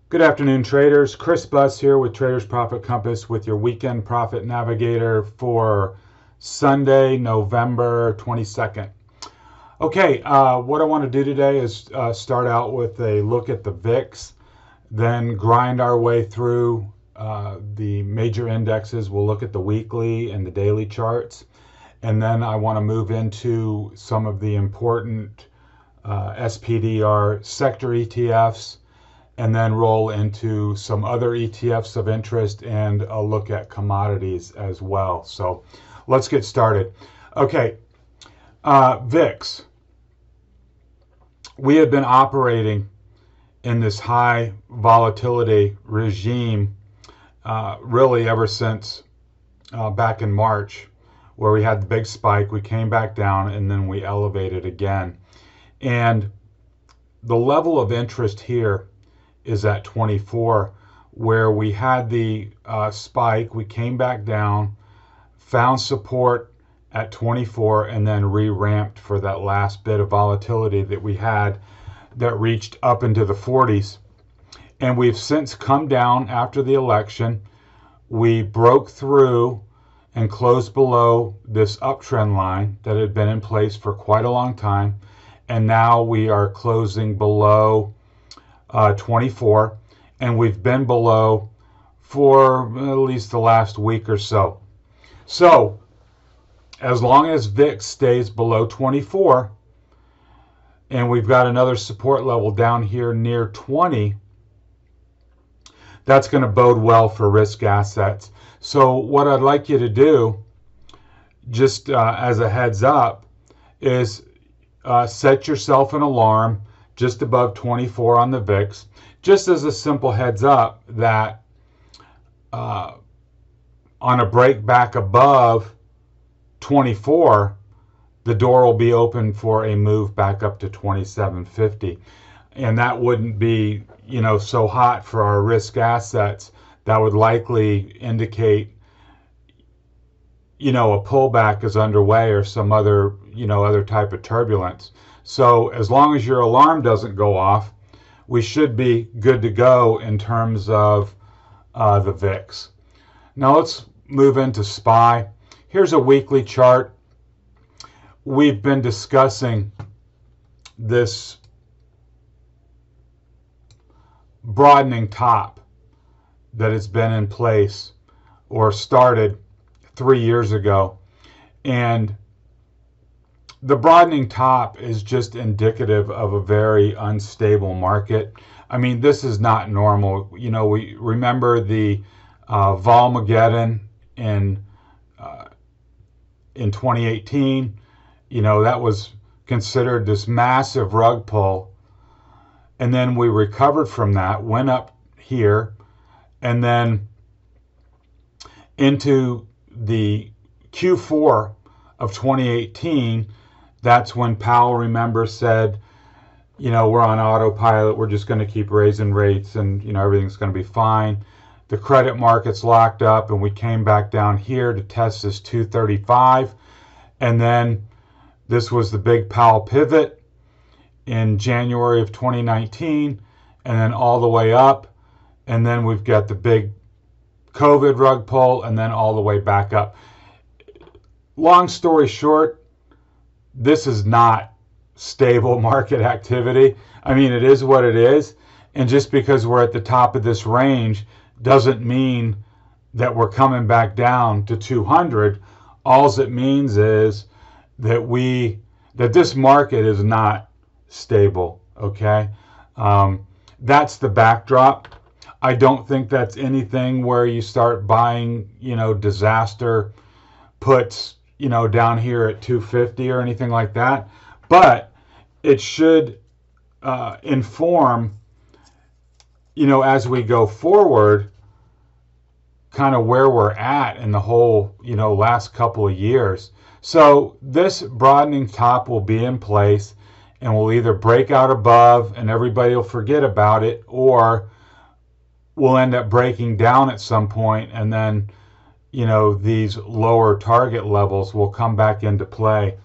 Good afternoon, traders. Chris Buss here with Traders Profit Compass with your Weekend Profit Navigator for Sunday, November 22nd. Okay, what I want to do today is start out with a look at the VIX, then grind our way through the major indexes. We'll look at the weekly and the daily charts, and then I want to move into some of the important SPDR sector ETFs, and then roll into some other ETFs of interest and a look at commodities as well. So let's get started. Okay, VIX. We have been operating in this high volatility regime really ever since back in March, where we had the big spike. We came back down and then we elevated again. And the level of interest here is at 24, where we had the spike, we came back down, found support at 24, and then re-ramped for that last bit of volatility that we had that reached up into the 40s. And we've since come down after the election. We broke through and closed below this uptrend line that had been in place for quite a long time. And now we are closing below 24, and we've been below for at least the last week or so. So as long as VIX stays below 24, and we've got another support level down here near 20, that's going to bode well for risk assets. So what I'd like you to do, just as a heads up, is set yourself an alarm just above 24 on the VIX, just as a simple heads up that on a break back above 24, the door will be open for a move back up to 27.50. And that wouldn't be, so hot for our risk assets. That would likely indicate, a pullback is underway or some other, other type of turbulence. So as long as your alarm doesn't go off, we should be good to go in terms of the VIX. Now let's move into SPY. Here's a weekly chart. We've been discussing this broadening top that has been in place or started 3 years ago. And the broadening top is just indicative of a very unstable market. I mean, this is not normal. We remember the Volmageddon in 2018. That was considered this massive rug pull. And then we recovered from that, went up here, and then into the Q4 of 2018. That's when Powell, remember, said, we're on autopilot. We're just going to keep raising rates and, everything's going to be fine. The credit markets locked up and we came back down here to test this 235. And then this was the big Powell pivot in January of 2019, and then all the way up. And then we've got the big COVID rug pull and then all the way back up. Long story short, this is not stable market activity. I mean, it is what it is. And just because we're at the top of this range doesn't mean that we're coming back down to 200. All it means is that this market is not stable, okay? That's the backdrop. I don't think that's anything where you start buying, disaster puts, down here at 250 or anything like that. But it should inform, as we go forward, kind of where we're at in the whole, last couple of years. So this broadening top will be in place and we'll either break out above and everybody will forget about it, or we'll end up breaking down at some point, and then these lower target levels will come back into play,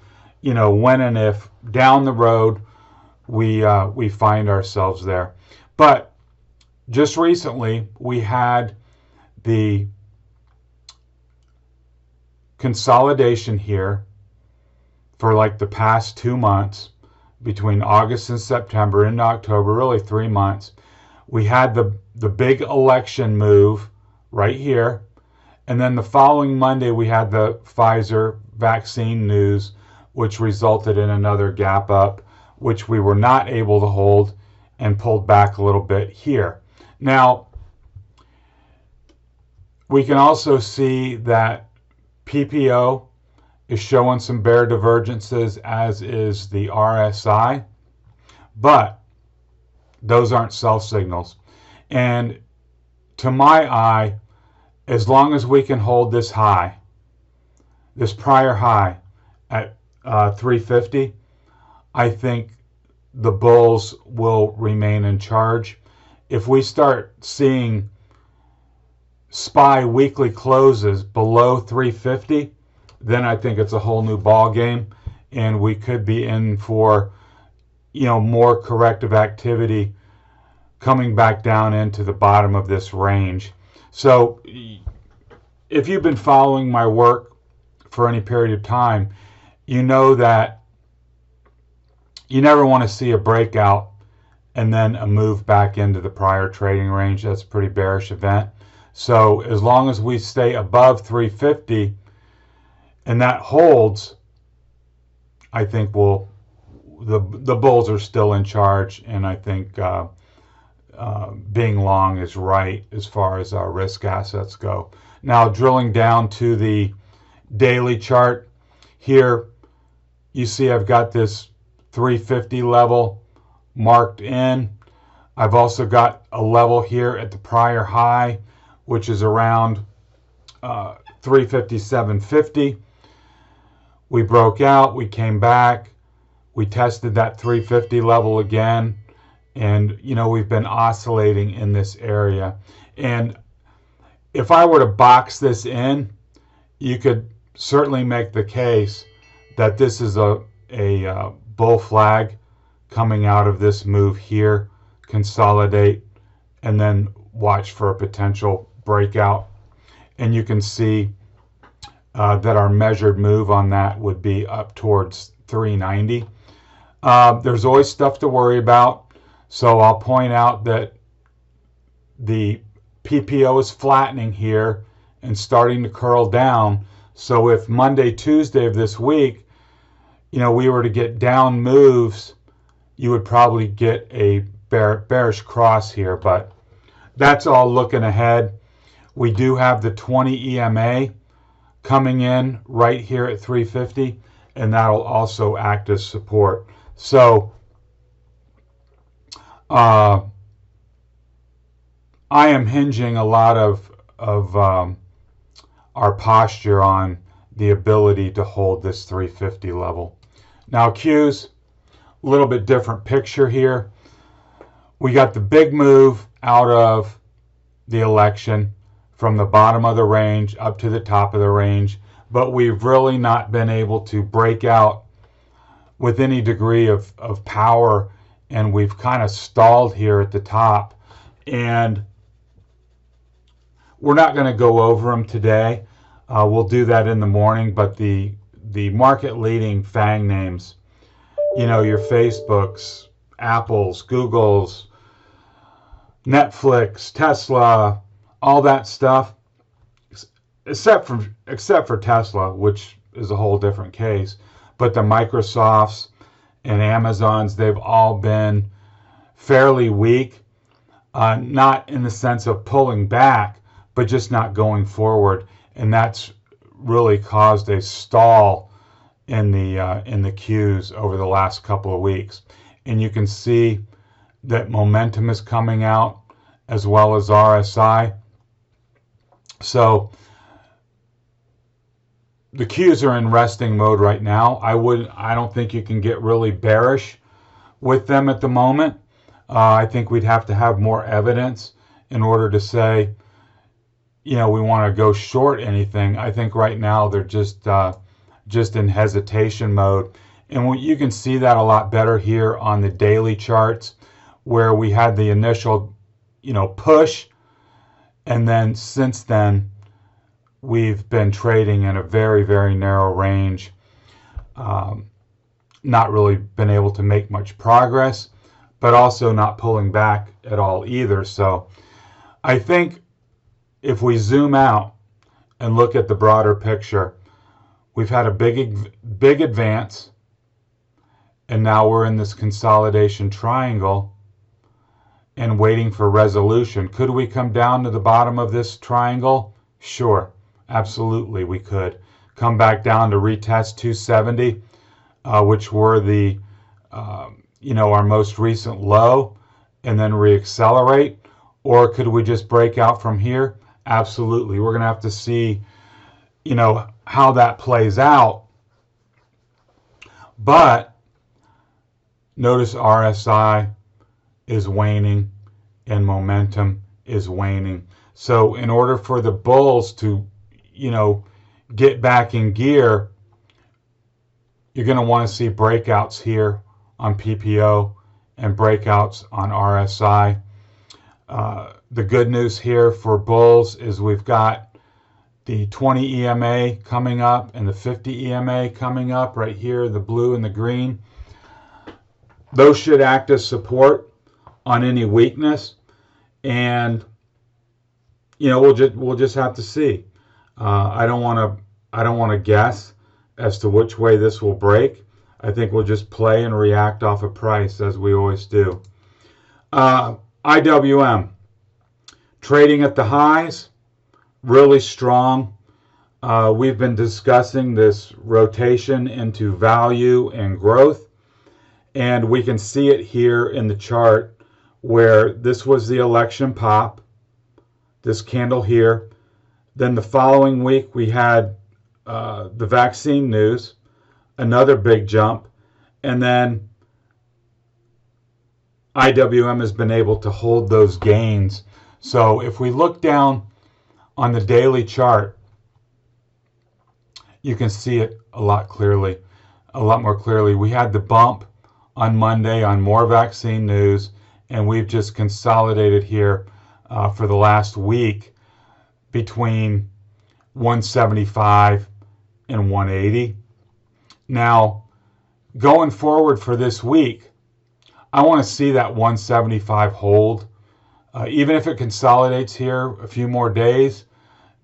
when and if down the road we find ourselves there. But just recently we had the consolidation here for like the past 2 months, between August and September into October, really 3 months. We had the big election move right here, and then the following Monday we had the Pfizer vaccine news, which resulted in another gap up, which we were not able to hold and pulled back a little bit here. Now, we can also see that PPO is showing some bear divergences, as is the RSI, but those aren't sell signals. And to my eye, as long as we can hold this high, this prior high at 350, I think the bulls will remain in charge. If we start seeing SPY weekly closes below 350, then I think it's a whole new ball game, and we could be in for, more corrective activity coming back down into the bottom of this range. So if you've been following my work for any period of time, you know that you never want to see a breakout and then a move back into the prior trading range. That's a pretty bearish event. So as long as we stay above 350 and that holds, I think the bulls are still in charge, and I think being long is right as far as our risk assets go. Now, drilling down to the daily chart here, you see I've got this 350 level marked in. I've also got a level here at the prior high, which is around 357.50. We broke out, we came back, we tested that 350 level again, and we've been oscillating in this area. And if I were to box this in, you could certainly make the case that this is a bull flag coming out of this move here, consolidate, and then watch for a potential breakout. And you can see that our measured move on that would be up towards 390. There's always stuff to worry about, so I'll point out that the PPO is flattening here and starting to curl down. So if Monday, Tuesday of this week, we were to get down moves, you would probably get a bearish cross here, but that's all looking ahead. We do have the 20 EMA coming in right here at 350, and that'll also act as support. So I am hinging a lot of our posture on the ability to hold this 350 level. Now Qs, a little bit different picture here. We got the big move out of the election from the bottom of the range up to the top of the range, but we've really not been able to break out with any degree of power, and we've kind of stalled here at the top. And we're not going to go over them today. We'll do that in the morning, but the market leading FANG names, your Facebooks, Apples, Googles, Netflix, Tesla, all that stuff, except for Tesla, which is a whole different case. But the Microsofts and Amazons, they've all been fairly weak, not in the sense of pulling back, but just not going forward, and that's really caused a stall in the Qs over the last couple of weeks. And you can see that momentum is coming out as well as RSI. So the Qs are in resting mode right now. I don't think you can get really bearish with them at the moment. I think we'd have to have more evidence in order to say, we want to go short anything. I think right now they're just in hesitation mode. And you can see that a lot better here on the daily charts, where we had the initial push. And then since then, we've been trading in a very, very narrow range. Not really been able to make much progress, but also not pulling back at all either. So I think if we zoom out and look at the broader picture, we've had a big advance, and now we're in this consolidation triangle and waiting for resolution. Could we come down to the bottom of this triangle? Sure, absolutely we could. Come back down to retest 270, which were the our most recent low, and then reaccelerate. Or could we just break out from here? Absolutely. We're going to have to see how that plays out. But notice RSI is waning and momentum is waning. So in order for the bulls to get back in gear, you're going to want to see breakouts here on PPO and breakouts on RSI. The good news here for bulls is we've got the 20 EMA coming up and the 50 EMA coming up right here, the blue and the green. Those should act as support on any weakness, and we'll just have to see. I don't want to guess as to which way this will break. I think we'll just play and react off of price as we always do. IWM trading at the highs, really strong. We've been discussing this rotation into value and growth, and we can see it here in the chart where this was the election pop, this candle here. Then the following week we had the vaccine news, another big jump, and then IWM has been able to hold those gains. So if we look down on the daily chart, you can see it a lot more clearly. We had the bump on Monday on more vaccine news, and we've just consolidated here for the last week between 175 and 180. Now, going forward for this week, I want to see that 175 hold. Even if it consolidates here a few more days,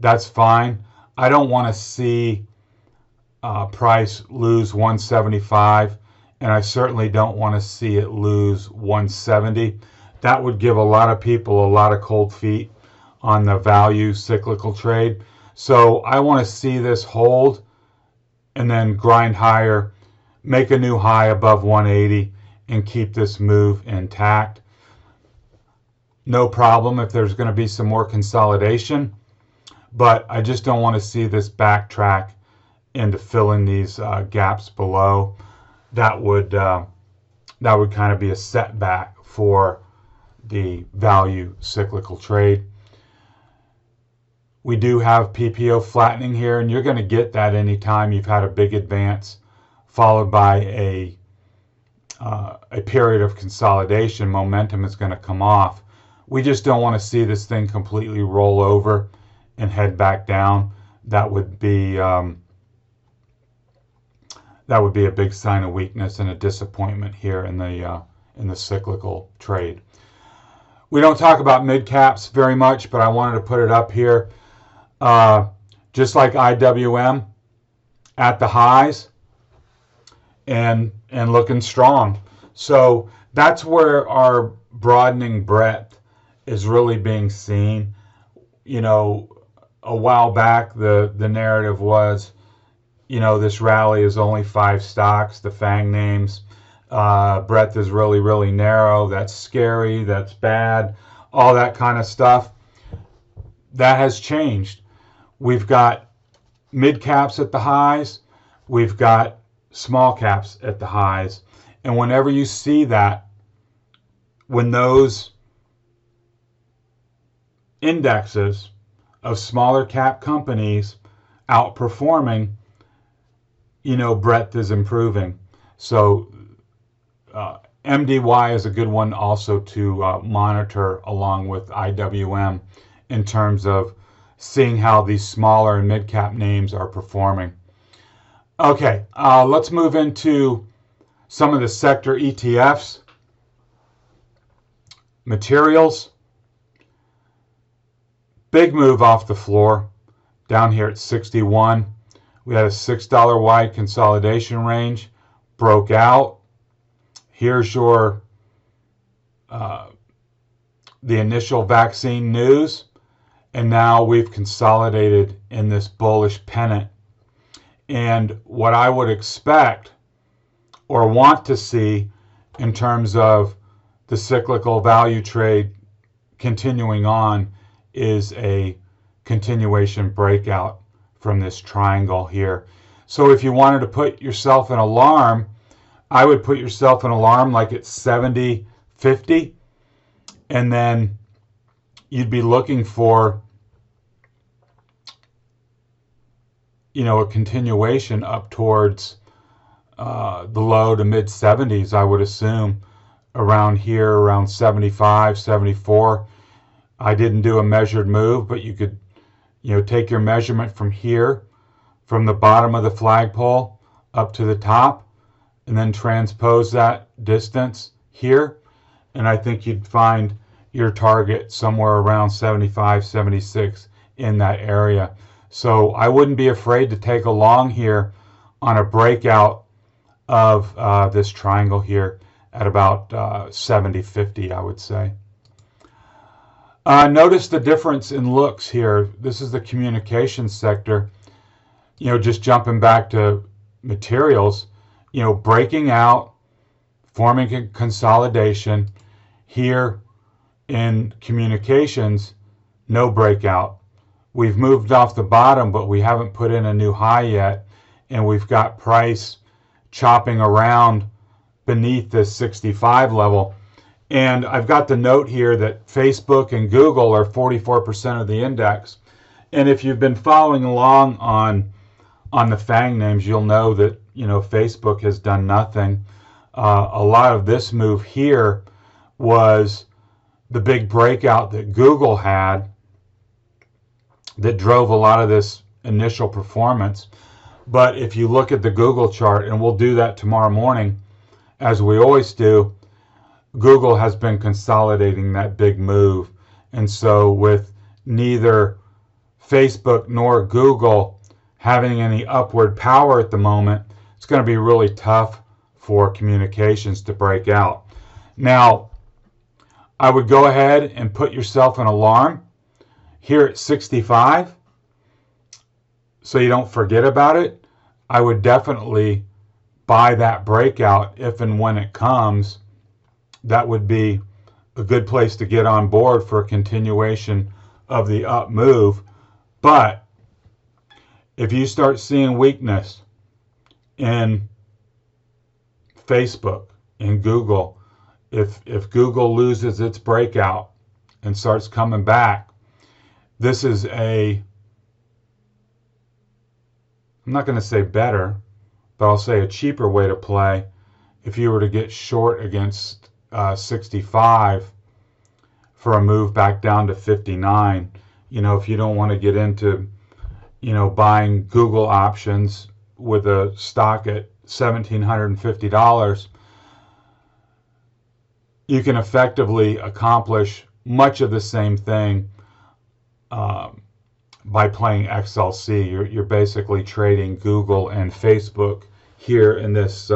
that's fine. I don't want to see price lose 175, and I certainly don't want to see it lose 170. That would give a lot of people a lot of cold feet on the value cyclical trade. So I want to see this hold and then grind higher, make a new high above 180, and keep this move intact. No problem if there's going to be some more consolidation, but I just don't want to see this backtrack into filling these gaps below. That would kind of be a setback for the value cyclical trade. We do have PPO flattening here, and you're going to get that anytime you've had a big advance followed by a period of consolidation. Momentum is going to come off. We just don't want to see this thing completely roll over and head back down. That would be a big sign of weakness and a disappointment here in the cyclical trade. We don't talk about mid caps very much, but I wanted to put it up here. Just like IWM at the highs and looking strong. So that's where our broadening breadth is really being seen. A while back the narrative was, this rally is only 5 stocks, the FANG names. Breadth is really, really narrow. That's scary. That's bad. All that kind of stuff. That has changed. We've got mid caps at the highs. We've got small caps at the highs. And whenever you see that, when those indexes of smaller cap companies outperforming, breadth is improving. So MDY is a good one also to monitor along with IWM in terms of seeing how these smaller and mid-cap names are performing. Okay, let's move into some of the sector ETFs. Materials. Big move off the floor down here at 61. We had a $6 wide consolidation range, broke out. Here's your the initial vaccine news, and now we've consolidated in this bullish pennant. And what I would expect or want to see in terms of the cyclical value trade continuing on is a continuation breakout from this triangle here. So if you wanted to put yourself an alarm, I would put yourself an alarm like at 70.50, and then you'd be looking for, you know, a continuation up towards the low to mid 70s, I would assume, around here, around 75, 74. I didn't do a measured move, but you could, you know, take your measurement from here, from the bottom of the flagpole up to the top, and then transpose that distance here, and I think you'd find your target somewhere around 75, 76 in that area. So I wouldn't be afraid to take a long here on a breakout of this triangle here at about 70.50, I would say. Notice the difference in looks here. This is the communications sector. You know, just jumping back to materials, you know, breaking out, forming a consolidation. Here in communications, no breakout. We've moved off the bottom, but we haven't put in a new high yet, and we've got price chopping around beneath this 65 level. And I've got the note here that Facebook and Google are 44% of the index. And if you've been following along on the FANG names, you'll know that, you know, Facebook has done nothing. A lot of this move here was the big breakout that Google had that drove a lot of this initial performance. But if you look at the Google chart, and we'll do that tomorrow morning, as we always do, Google has been consolidating that big move. And so with neither Facebook nor Google having any upward power at the moment, it's going to be really tough for communications to break out. Now, I would go ahead and put yourself an alarm here at 65 so you don't forget about it. I would definitely buy that breakout if and when it comes. That would be a good place to get on board for a continuation of the up move. But if you start seeing weakness in Facebook, in Google, if Google loses its breakout and starts coming back, this is I'm not going to say better, but I'll say a cheaper way to play if you were to get short against 65 for a move back down to 59. You know, if you don't want to get into, you know, buying Google options with a stock at $1,750, you can effectively accomplish much of the same thing by playing XLC. You're basically trading Google and Facebook here in this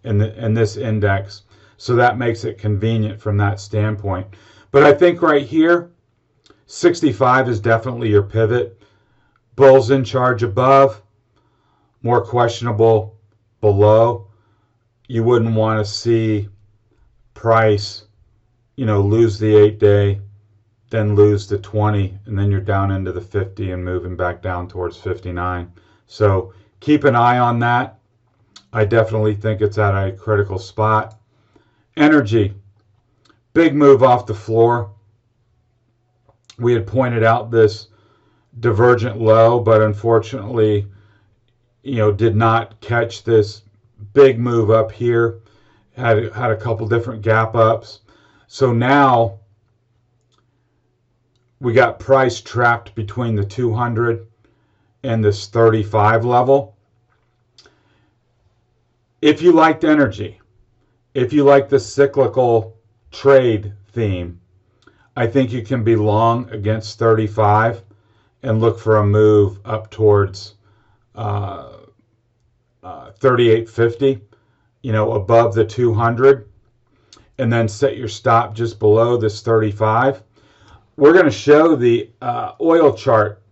in this index. So that makes it convenient from that standpoint. But I think right here, 65 is definitely your pivot. Bulls in charge above, more questionable below. You wouldn't want to see price, you know, lose the 8-day, then lose the 20, and then you're down into the 50 and moving back down towards 59. So keep an eye on that. I definitely think it's at a critical spot. Energy, big move off the floor. We had pointed out this divergent low, but unfortunately, you know, did not catch this big move up here. had a couple different gap ups. So now we got price trapped between the 200 and this 35 level. If you liked energy, if you like the cyclical trade theme, I think you can be long against 35 and look for a move up towards 38.50, above the 200, and then set your stop just below this 35. We're going to show the oil chart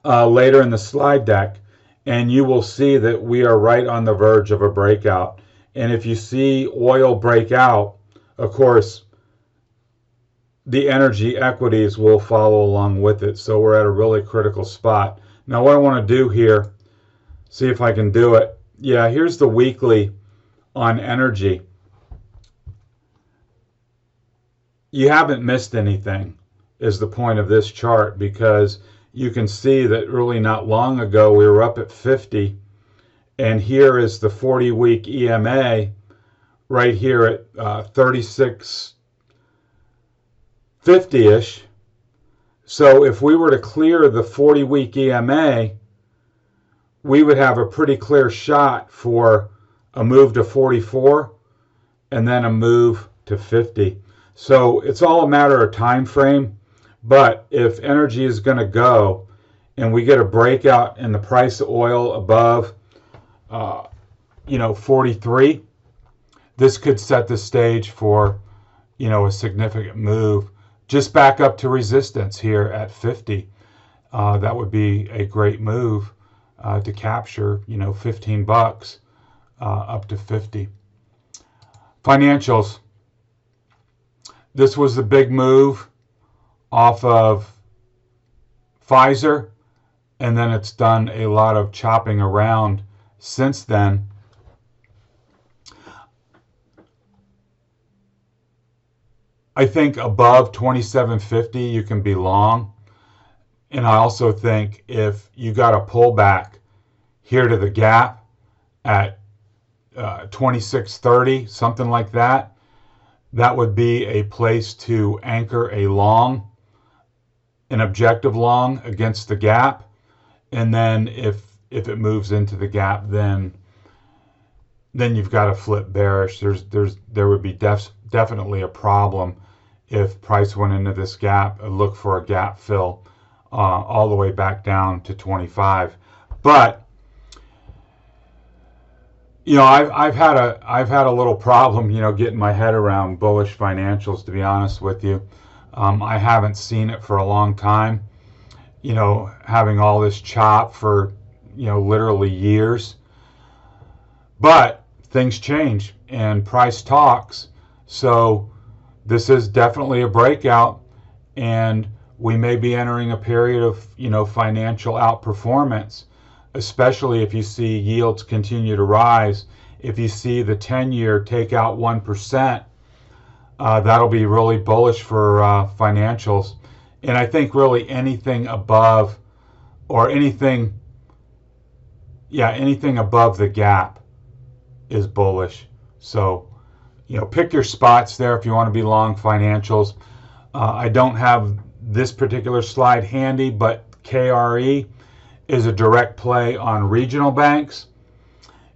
later in the slide deck, and you will see that we are right on the verge of a breakout. And if you see oil break out, of course, the energy equities will follow along with it. So we're at a really critical spot. Now what I want to do here, see if I can do it. Yeah, here's the weekly on energy. You haven't missed anything is the point of this chart, because you can see that really not long ago we were up at 50, and here is the 40-week EMA right here at 36.50-ish. So if we were to clear the 40-week EMA, we would have a pretty clear shot for a move to 44 and then a move to 50. So it's all a matter of time frame. But if energy is going to go and we get a breakout in the price of oil above 43, this could set the stage for a significant move just back up to resistance here at 50. That would be a great move to capture 15 bucks up to 50. Financials. This was the big move off of Pfizer, and then it's done a lot of chopping around since then. I think above 27.50 you can be long, and I also think if you got a pullback here to the gap at 26.30, something like that, that would be a place to anchor a long, an objective long against the gap. And then if it moves into the gap, then you've got to flip bearish. There would be definitely a problem if price went into this gap and look for a gap fill all the way back down to 25. But I've had a little problem getting my head around bullish financials, to be honest with you. I haven't seen it for a long time, having all this chop for literally years. But things change and price talks, so this is definitely a breakout, and we may be entering a period of financial outperformance, especially if you see yields continue to rise. If you see the 10-year take out 1%, that'll be really bullish for financials. And I think really anything above, or anything above the gap is bullish. So pick your spots there if you want to be long financials. I don't have this particular slide handy, but KRE is a direct play on regional banks.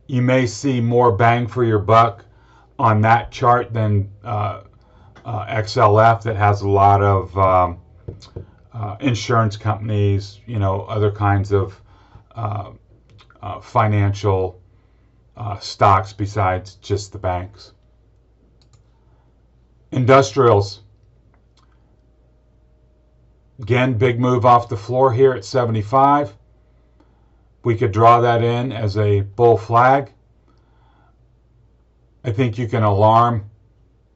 You may see more bang for your buck on that chart than XLF, that has a lot of insurance companies, other kinds of financial stocks besides just the banks. Industrials. Again, big move off the floor here at 75. We could draw that in as a bull flag. I think you can alarm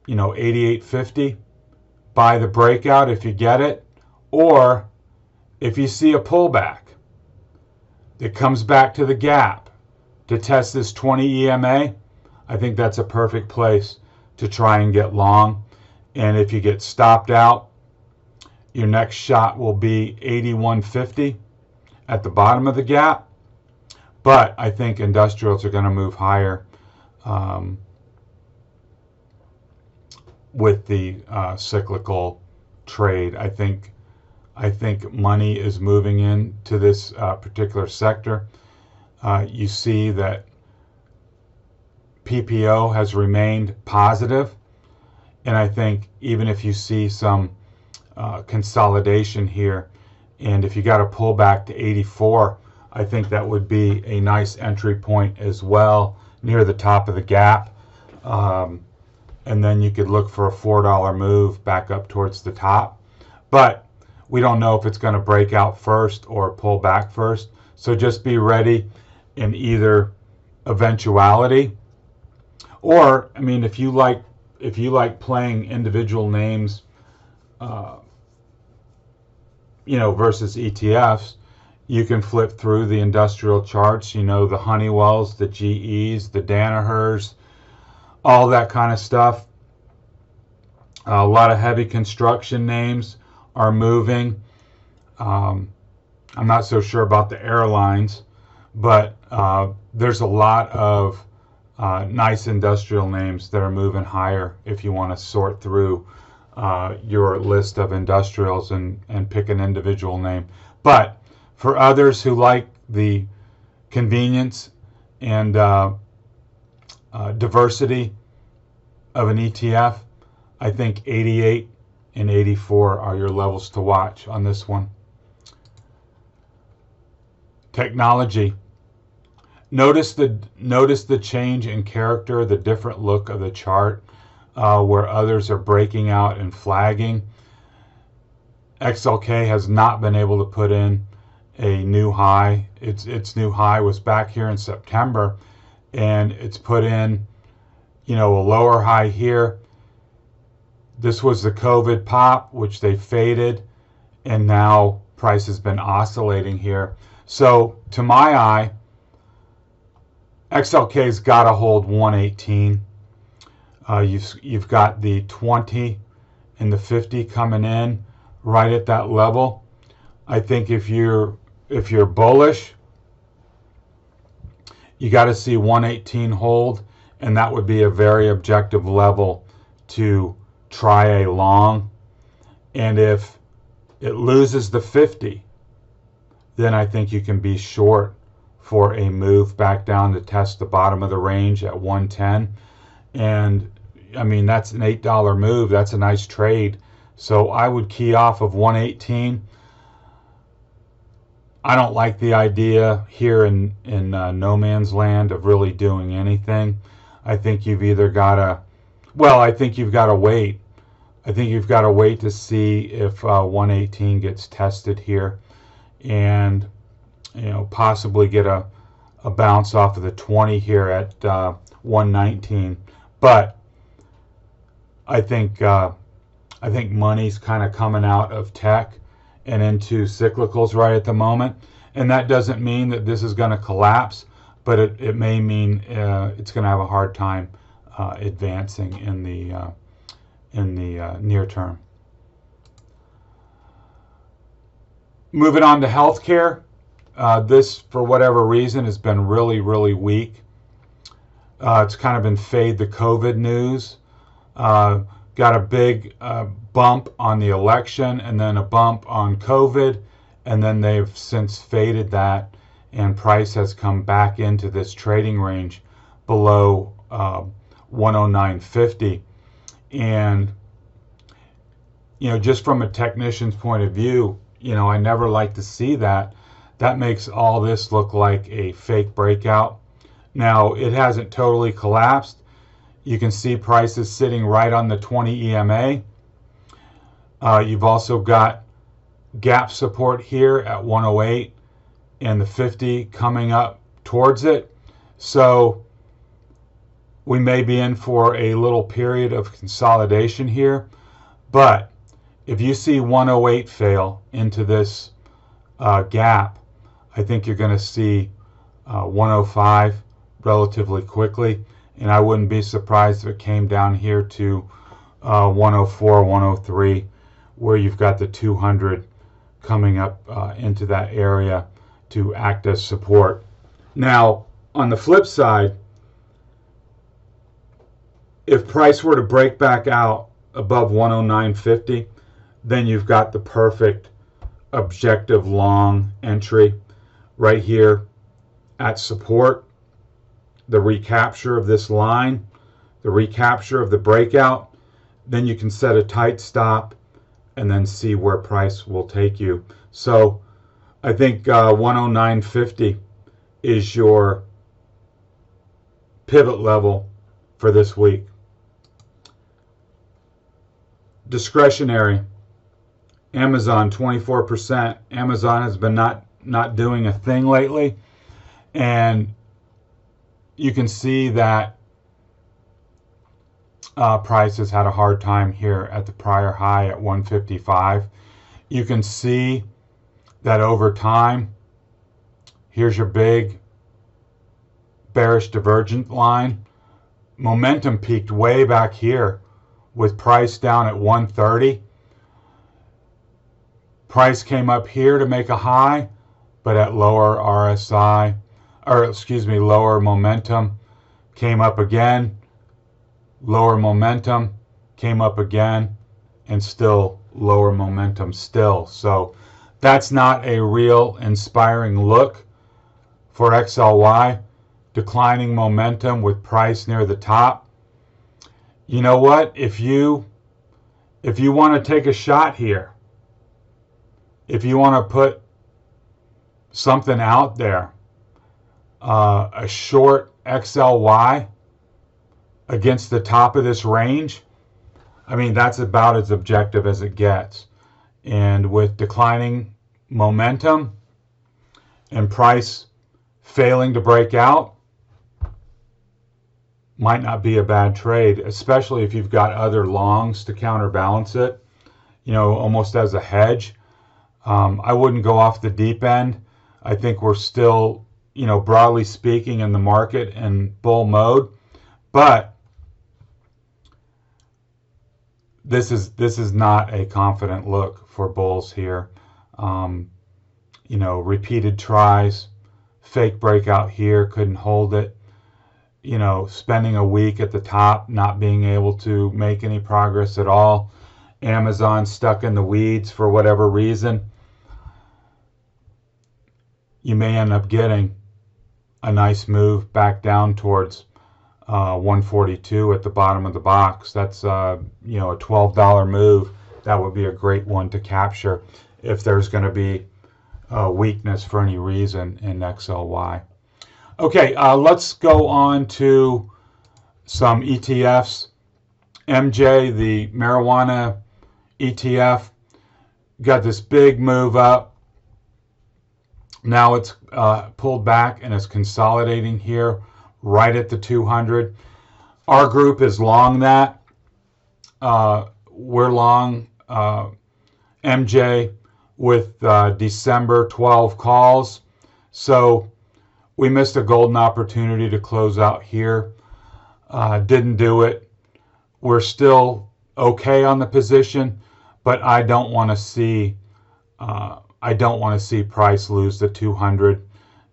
88.50, buy the breakout if you get it, or if you see a pullback that comes back to the gap to test this 20 EMA, I think that's a perfect place to try and get long. And if you get stopped out, your next shot will be 81.50 at the bottom of the gap. But I think industrials are going to move higher with the cyclical trade. I think money is moving into this particular sector. You see that PPO has remained positive, and I think even if you see some consolidation here, and if you got to pull back to 84, I think that would be a nice entry point as well, near the top of the gap. And then you could look for a $4 move back up towards the top. But we don't know if it's going to break out first or pull back first. So just be ready in either eventuality. Or, I mean, if you like playing individual names, versus ETFs, you can flip through the industrial charts, the Honeywells, the GEs, the Danahers, all that kind of stuff. A lot of heavy construction names are moving. I'm not so sure about the airlines, but there's a lot of nice industrial names that are moving higher if you want to sort through your list of industrials and pick an individual name. But for others who like the convenience and diversity of an ETF, I think 88 and 84 are your levels to watch on this one. Technology. Notice the change in character, the different look of the chart, where others are breaking out and flagging. XLK has not been able to put in a new high. Its new high was back here in September, and it's put in, a lower high here. This was the COVID pop, which they faded, and now price has been oscillating here. So to my eye, XLK's got to hold 118. You've got the 20 and the 50 coming in right at that level. I think if you're bullish, you got to see 118 hold, and that would be a very objective level to try a long. And if it loses the 50, then I think you can be short for a move back down to test the bottom of the range at 110. And I mean, that's an $8 move. That's a nice trade. So I would key off of 118. I don't like the idea here in no man's land of really doing anything. I think you've either got to, I think you've got to wait. I think you've got to wait to see if 118 gets tested here, and possibly get a bounce off of the 20 here at 119. But I think money's kind of coming out of tech and into cyclicals right at the moment, and that doesn't mean that this is going to collapse, but it may mean it's going to have a hard time advancing in the near term. Moving on to healthcare, this for whatever reason has been really, really weak. It's kind of been fade the COVID news. Got a big bump on the election, and then a bump on COVID, and then they've since faded that, and price has come back into this trading range below 109.50. And just from a technician's point of view, I never like to see that. That makes all this look like a fake breakout. Now, it hasn't totally collapsed. You can see prices sitting right on the 20 EMA. You've also got gap support here at 108 and the 50 coming up towards it. So we may be in for a little period of consolidation here. But if you see 108 fail into this gap, I think you're going to see 105 relatively quickly. And I wouldn't be surprised if it came down here to 104, 103, where you've got the 200 coming up into that area to act as support. Now, on the flip side, if price were to break back out above 109.50, then you've got the perfect objective long entry right here at support, the recapture of this line, the recapture of the breakout. Then you can set a tight stop and then see where price will take you. So I think 109.50 is your pivot level for this week. Discretionary, Amazon 24%. Amazon has been not doing a thing lately, and you can see that price has had a hard time here at the prior high at 155. You can see that over time, here's your big bearish divergent line. Momentum peaked way back here with price down at 130. Price came up here to make a high, but at lower RSI, or excuse me, lower momentum, came up again. Lower momentum, came up again, and still lower momentum still. So that's not a real inspiring look for XLY. Declining momentum with price near the top. You know what? If you want to take a shot here, if you want to put something out there, a short XLY against the top of this range, I mean, that's about as objective as it gets. And with declining momentum and price failing to break out, might not be a bad trade, especially if you've got other longs to counterbalance it, you know, almost as a hedge. I wouldn't go off the deep end. I think we're still, you know, broadly speaking, in the market in bull mode, but this is not a confident look for bulls here. You know, repeated tries, fake breakout here, couldn't hold it. You know, spending a week at the top, not being able to make any progress at all. Amazon stuck in the weeds for whatever reason. You may end up getting a nice move back down towards 142 at the bottom of the box. That's you know, a $12 move. That would be a great one to capture if there's going to be weakness for any reason in XLY. Okay, let's go on to some ETFs. MJ, the Marijuana ETF, got this big move up. Now it's pulled back and is consolidating here right at the 200. Our group is long that. We're long MJ with December 12 calls. So we missed a golden opportunity to close out here. Didn't do it. We're still okay on the position, but I don't want to see price lose the 200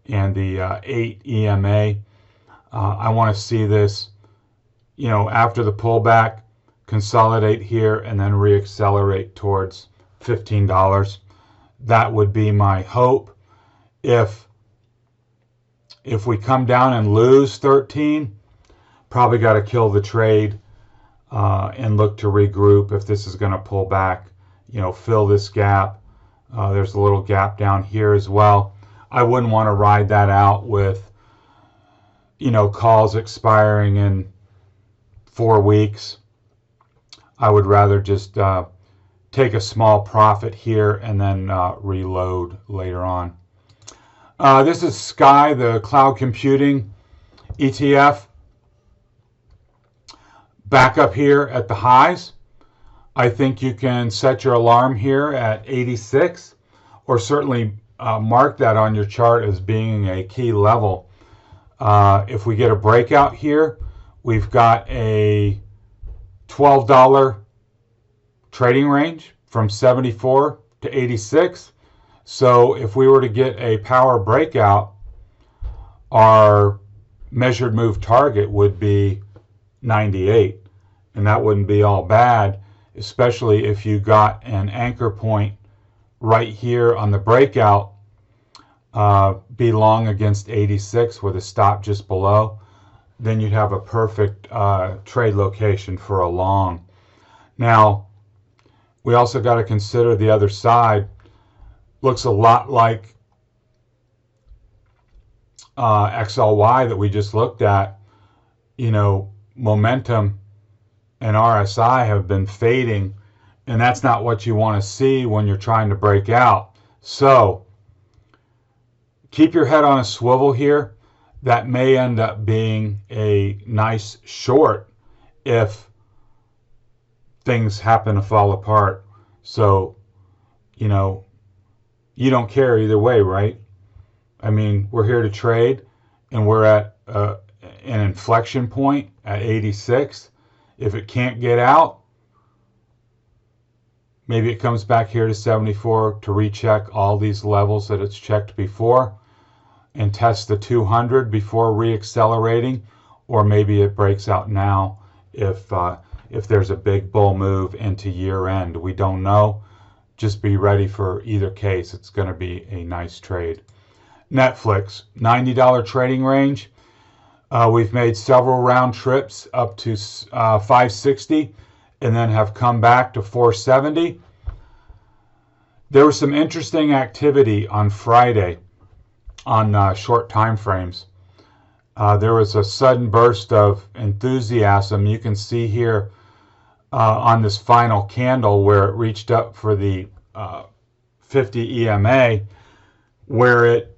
and the 8 EMA. I want to see this, you know, after the pullback, consolidate here and then reaccelerate towards $15. That would be my hope. If we come down and lose 13, probably got to kill the trade and look to regroup if this is going to pull back, you know, fill this gap. There's a little gap down here as well. I wouldn't want to ride that out with, you know, calls expiring in 4 weeks. I would rather just take a small profit here and then reload later on. This is Sky, the cloud computing ETF. Back up here at the highs. I think you can set your alarm here at 86, or certainly mark that on your chart as being a key level. If we get a breakout here, we've got a $12 trading range from 74 to 86. So if we were to get a power breakout, our measured move target would be 98. and that wouldn't be all bad, especially if you got an anchor point right here on the breakout, be long against 86 with a stop just below. Then you'd have a perfect trade location for a long. Now, we also got to consider the other side. Looks a lot like XLY that we just looked at. You know, momentum and RSI have been fading, and that's not what you want to see when you're trying to break out. So keep your head on a swivel here. That may end up being a nice short if things happen to fall apart. So, you know, you don't care either way, right? I mean, we're here to trade, and we're at an inflection point at 86. If it can't get out, maybe it comes back here to 74 to recheck all these levels that it's checked before and test the 200 before reaccelerating, or maybe it breaks out now if there's a big bull move into year end. We don't know. Just be ready for either case. It's going to be a nice trade. Netflix, $90 trading range. We've made several round trips up to 560 and then have come back to 470. There was some interesting activity on Friday on short time frames. There was a sudden burst of enthusiasm. You can see here on this final candle where it reached up for the 50 EMA, where it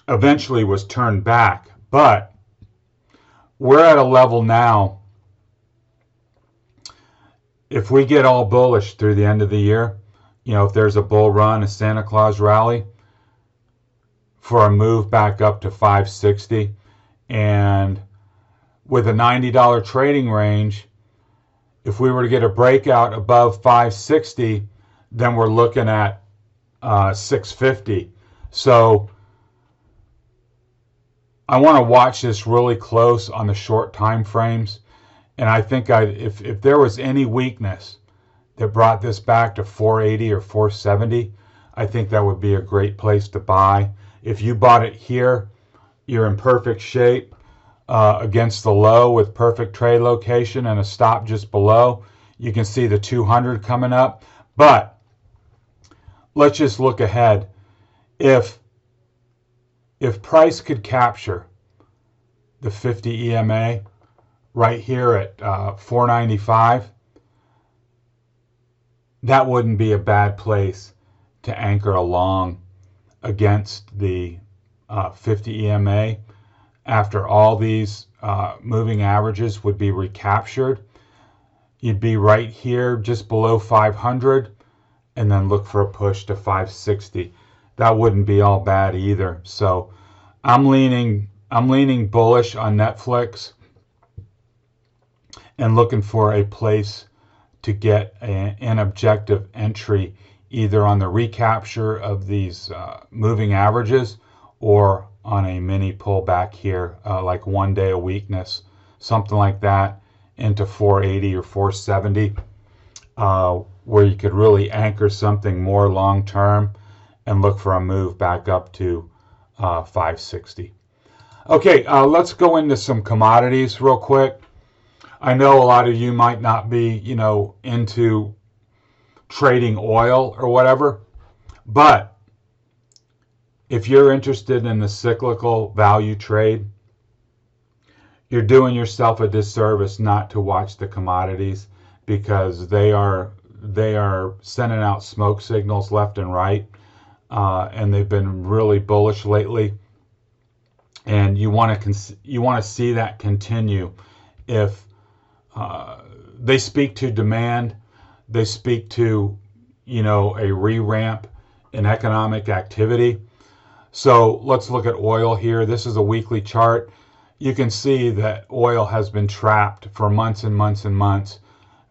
eventually was turned back. But we're at a level now, if we get all bullish through the end of the year, you know, if there's a bull run, a Santa Claus rally, for a move back up to 560, and with a $90 trading range, if we were to get a breakout above 560, then we're looking at 650. So I want to watch this really close on the short time frames, and I think if there was any weakness that brought this back to 480 or 470, I think that would be a great place to buy. If you bought it here, you're in perfect shape against the low with perfect trade location and a stop just below. You can see the 200 coming up. But let's just look ahead. If price could capture the 50 EMA right here at 495, that wouldn't be a bad place to anchor along against the 50 EMA after all these moving averages would be recaptured. You'd be right here just below 500 and then look for a push to 560. That wouldn't be all bad either. So I'm leaning bullish on Netflix and looking for a place to get an objective entry, either on the recapture of these moving averages or on a mini pullback here, like 1 day of weakness, something like that, into 480 or 470, where you could really anchor something more long term and look for a move back up to 560. Okay, let's go into some commodities real quick. I know a lot of you might not be, you know, into trading oil or whatever, but if you're interested in the cyclical value trade, you're doing yourself a disservice not to watch the commodities, because they are sending out smoke signals left and right, and they've been really bullish lately. And you want to see that continue. If they speak to demand, they speak to, you know, a re-ramp in economic activity. So let's look at oil here. This is a weekly chart. You can see that oil has been trapped for months and months and months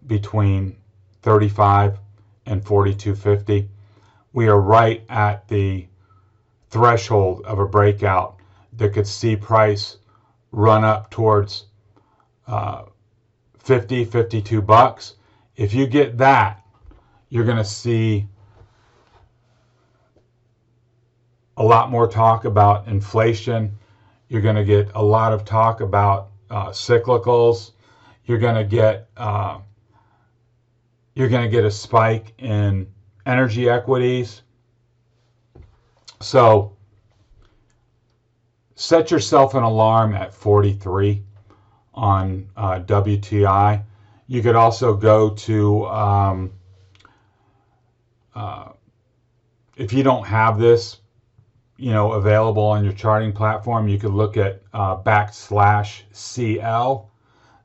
between 35 and 42.50. We are right at the threshold of a breakout that could see price run up towards 50, 52 bucks. If you get that, you're going to see a lot more talk about inflation. You're going to get a lot of talk about cyclicals. You're going to get a spike in energy equities. So set yourself an alarm at 43 on WTI. You could also go to, if you don't have this, available on your charting platform, you could look at /CL.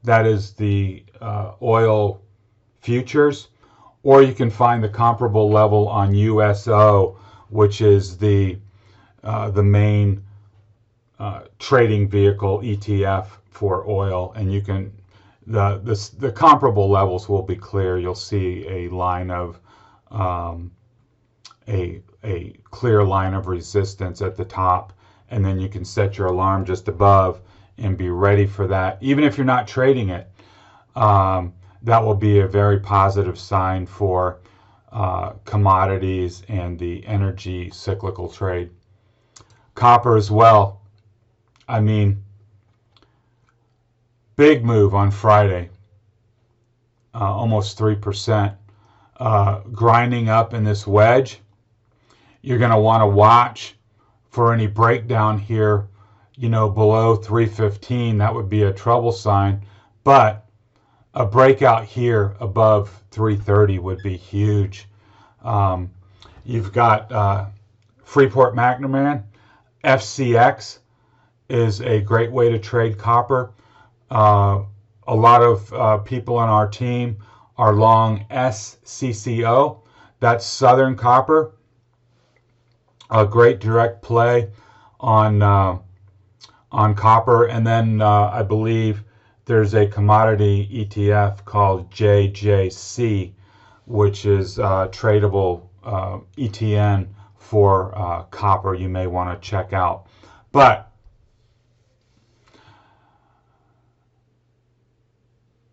That is the oil futures, or you can find the comparable level on USO, which is the main trading vehicle ETF for oil, and you can the comparable levels will be clear. You'll see a line of a clear line of resistance at the top, and then you can set your alarm just above and be ready for that. Even if you're not trading it, that will be a very positive sign for commodities and the energy cyclical trade. Copper as well. I mean, big move on Friday, almost 3%, grinding up in this wedge. You're going to want to watch for any breakdown here, below 315. That would be a trouble sign, but a breakout here above 330 would be huge. You've got Freeport McMoRan. FCX is a great way to trade copper. A lot of people on our team are long SCCO. That's Southern Copper. A great direct play on copper. And then I believe there's a commodity ETF called JJC, which is tradable ETN for copper you may want to check out. But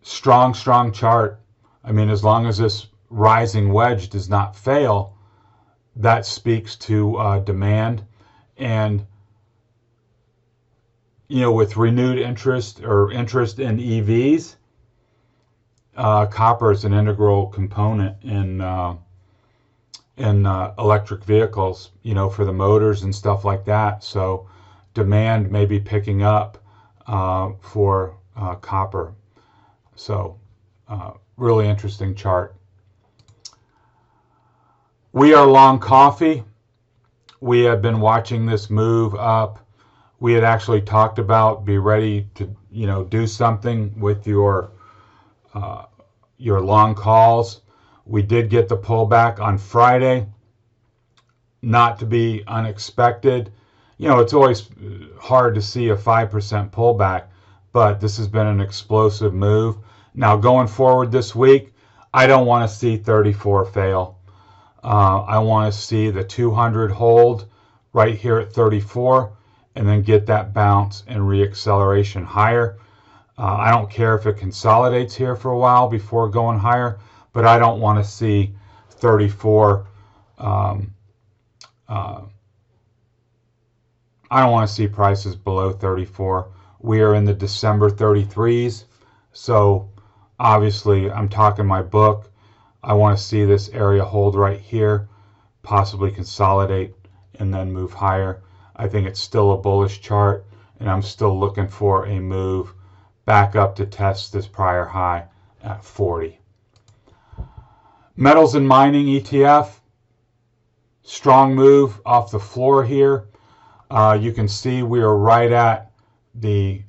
strong chart. I mean, as long as this rising wedge does not fail, that speaks to demand. And with renewed interest in EVs, copper is an integral component in electric vehicles, for the motors and stuff like that. So demand may be picking up for copper. So really interesting chart. We are long coffee. We have been watching this move up. We had actually talked about be ready to do something with your long calls. We did get the pullback on Friday, not to be unexpected. It's always hard to see a 5% pullback, but this has been an explosive move. Now going forward this week, I don't want to see 34 fail. I want to see the 200 hold right here at 34 and then get that bounce and reacceleration higher. I don't care if it consolidates here for a while before going higher, but I don't want to see 34. I don't want to see prices below 34. We are in the December 33s, so obviously I'm talking my book. I want to see this area hold right here, possibly consolidate, and then move higher. I think it's still a bullish chart, and I'm still looking for a move back up to test this prior high at 40. Metals and mining ETF, strong move off the floor here. You can see we are right at the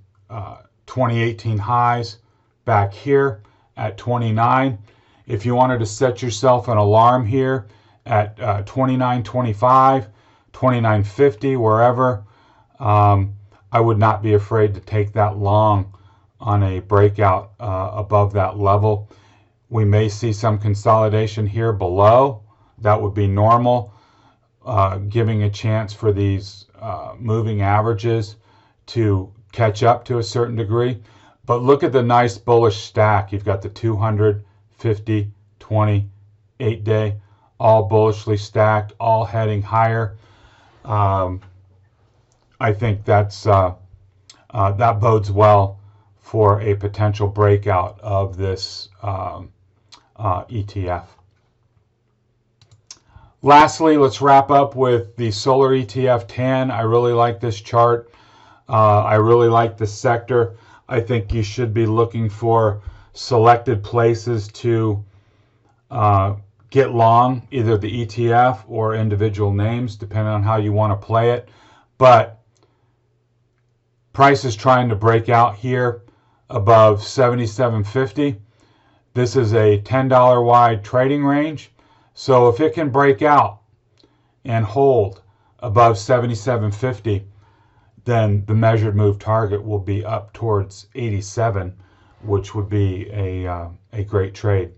2018 highs back here at 29. If you wanted to set yourself an alarm here at 29.25, 29.50, wherever, I would not be afraid to take that long on a breakout above that level. We may see some consolidation here below. That would be normal, giving a chance for these moving averages to catch up to a certain degree. But look at the nice bullish stack. You've got the 200, 50, 20, 8-day, all bullishly stacked, all heading higher. I think that bodes well for a potential breakout of this ETF. Lastly, let's wrap up with the solar ETF 10. I really like this chart. I really like the sector. I think you should be looking for selected places to get long, either the ETF or individual names, depending on how you want to play it. But price is trying to break out here above 77.50. This is a $10 wide trading range. So if it can break out and hold above 77.50, then the measured move target will be up towards 87, which would be a great trade.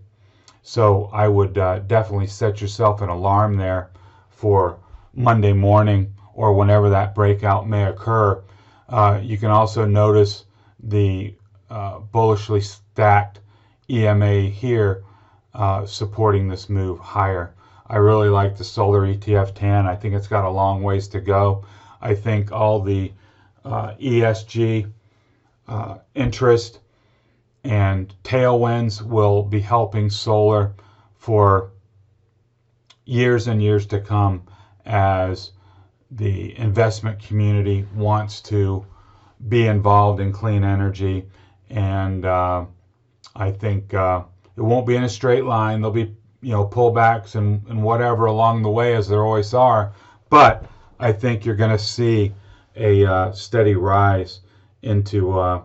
So I would definitely set yourself an alarm there for Monday morning or whenever that breakout may occur. You can also notice the bullishly stacked EMA here supporting this move higher. I really like the solar ETF 10. I think it's got a long ways to go. I think all the ESG interest and tailwinds will be helping solar for years and years to come, as the investment community wants to be involved in clean energy. And I think it won't be in a straight line. There'll be, pullbacks and whatever along the way, as there always are. But I think you're going to see a steady rise into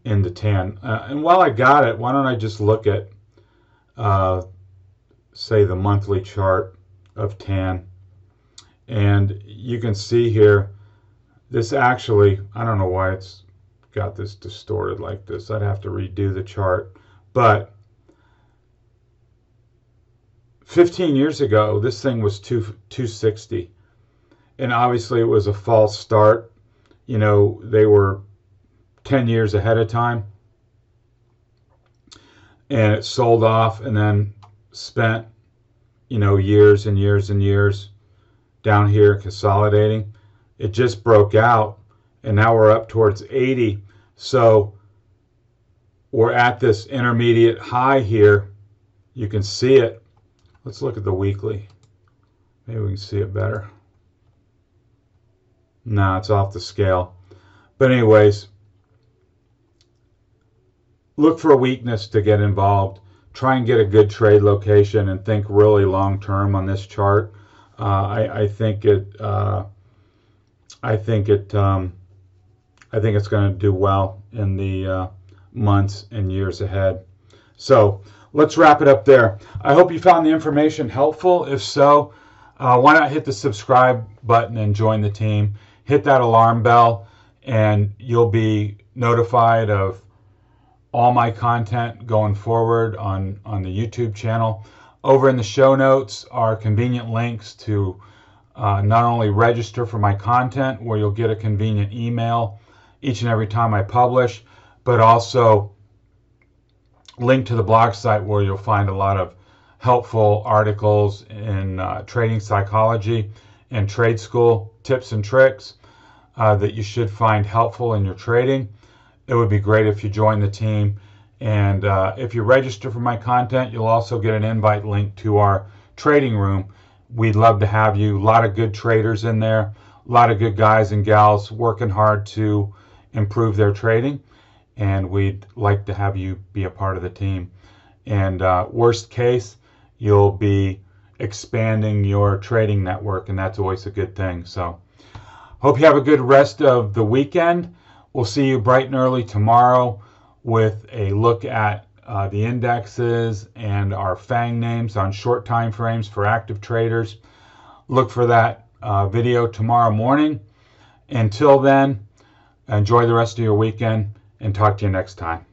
10. And while I got it, why don't I just look at, say, the monthly chart of 10. And you can see here, this actually, I don't know why it's got this distorted like this. I'd have to redo the chart. But 15 years ago, this thing was 260. And obviously it was a false start. They were 10 years ahead of time. And it sold off and then spent, years and years and years down here consolidating. It just broke out, and now we're up towards 80. So we're at this intermediate high here. You can see it. Let's look at the weekly. Maybe we can see it better. No, it's off the scale. But anyways, look for a weakness to get involved. Try and get a good trade location and think really long term on this chart. I think it's going to do well in the months and years ahead. So let's wrap it up there. I hope you found the information helpful. If so, why not hit the subscribe button and join the team? Hit that alarm bell, and you'll be notified of all my content going forward on the YouTube channel. Over in the show notes are convenient links to not only register for my content, where you'll get a convenient email each and every time I publish, but also link to the blog site where you'll find a lot of helpful articles in trading psychology and trade school tips and tricks that you should find helpful in your trading. It would be great if you join the team. And if you register for my content, you'll also get an invite link to our trading room. We'd love to have you. A lot of good traders in there, a lot of good guys and gals working hard to improve their trading. And we'd like to have you be a part of the team. And worst case, you'll be expanding your trading network, and that's always a good thing. So hope you have a good rest of the weekend. We'll see you bright and early tomorrow with a look at the indexes and our FANG names on short time frames for active traders. Look for that video tomorrow morning. Until then, enjoy the rest of your weekend, and talk to you next time.